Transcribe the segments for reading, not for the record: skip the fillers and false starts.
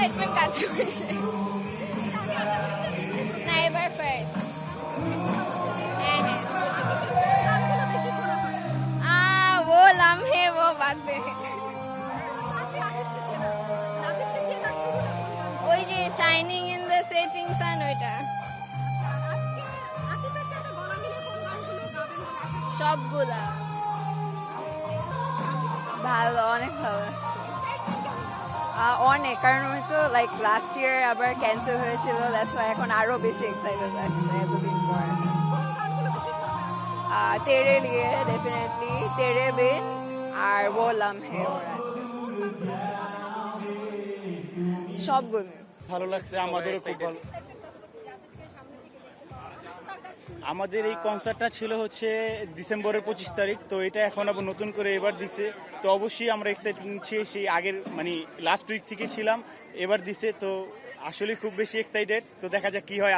Excitement কাজ করছে। না এবার ফার্স্ট। হ্যাঁ হ্যাঁ অবশ্যই वो लम्हे वो बातें ওই যে শাইনিং ইন দ্য সেটিং সান ওইটা সবগুলা ভালো, অনেক ভালো লাগছে। অনেক, কারণ ওই তো লাইক লাস্ট ইয়ার আবার ক্যান্সেল হয়েছিল, দ্যাটস ওয়াই এখন আরো বেশি এক্সাইটেড লাগছে এতদিন পর। তেরে লিয়ে ডেফিনেটলি, তেরে বিন আর वो लम्हे ওরা সবগুলো ভালো লাগছে, আমাদেরও খুব ভালো। আমাদের এই কনসার্টটা ছিল হচ্ছে ডিসেম্বরের 25 তারিখ, তো এটা এখন আবার নতুন করে এবার দিছে, তো অবশ্যই আমরা এক্সাইটেড নিচ্ছি। সেই আগের মানে লাস্ট উইক থেকে ছিলাম, এবার দিছে, তো আসলে খুব বেশি এক্সাইটেড। তো দেখা যাক কি হয়।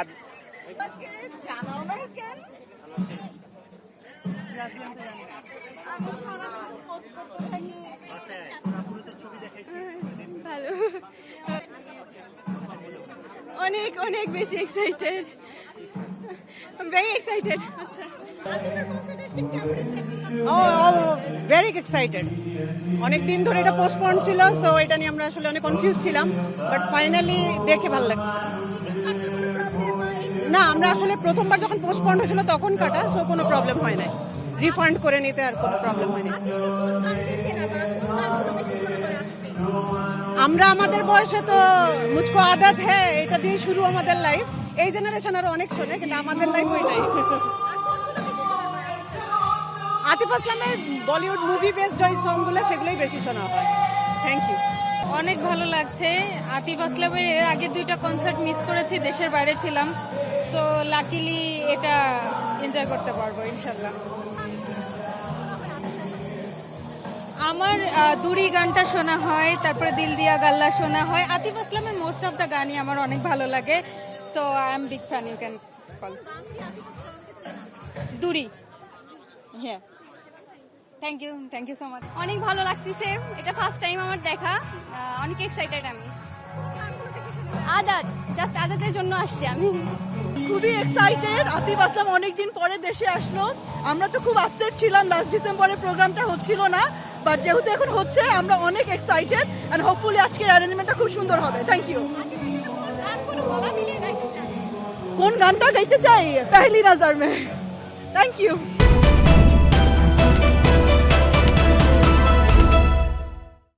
ভালো, অনেক অনেক বেশি এক্সাইটেড, ভেরি এক্সাইটেড। আচ্ছা, ভেরি এক্সাইটেড। অনেক দিন ধরে এটা পোস্টপোন ছিল, সো এটা নিয়ে আমরা আসলে অনেক কনফিউজ ছিলাম, বাট ফাইনালি দেখে ভালো লাগছে। না, আমরা আসলে প্রথমবার যখন পোস্টপোন হয়েছিল তখন কাটা, সো কোনো প্রবলেম হয় নাই, রিফান্ড করে নিতে আর কোনো প্রবলেম হয়নি। আমরা আমাদের বয়সে তো মুঝকো আদত হ্যাঁ এটা দিয়ে শুরু আমাদের লাইফ। এই জেনারেশন আরো অনেক শোনে, কিন্তু আমাদের লাইফ ওইটাই। আতিফ আসলামের বলিউড মুভি বেস জয় সংগুলো সেগুলোই বেশি শোনা হয়। Thank you. অনেক ভালো লাগছে। আতিফ আসলামের এর আগে 2টা কনসার্ট মিস করেছি, দেশের বাইরে ছিলাম, সো লাকিলি এটা এনজয় করতে পারবো ইনশাল্লাহ। আমার দুরি গানটা শোনা হয়, তারপরে দিল দিয়া গাল্লা শোনা হয়। আতিফ আসলামের মোস্ট অফ দ্য গানই আমার অনেক ভালো লাগে, so I am big fan, you can call দুরি। হ্যাঁ, থ্যাংক ইউ সো মাচ। অনেক ভালো লাগতেছে, এটা ফার্স্ট টাইম আমার দেখা, অনেক এক্সাইটেড আমি। আদাত, জাস্ট আদাতের জন্য আসছি আমি। খুবই এক্সাইটেড। আতিফ আসলাম অনেকদিন পরে দেশে আসলো, আমরা তো খুব আপসেট ছিলাম লাস্ট ডিসেম্বরে প্রোগ্রামটা হচ্ছিল না, বাট যেহেতু এখন হচ্ছে আমরা অনেক এক্সাইটেড অ্যান্ড হোপফুলি আজকের অ্যারেঞ্জমেন্টটা খুব সুন্দর হবে। Thank you. কোন গানটা গাইতে চাই? পেহলি নজর মে। Thank you.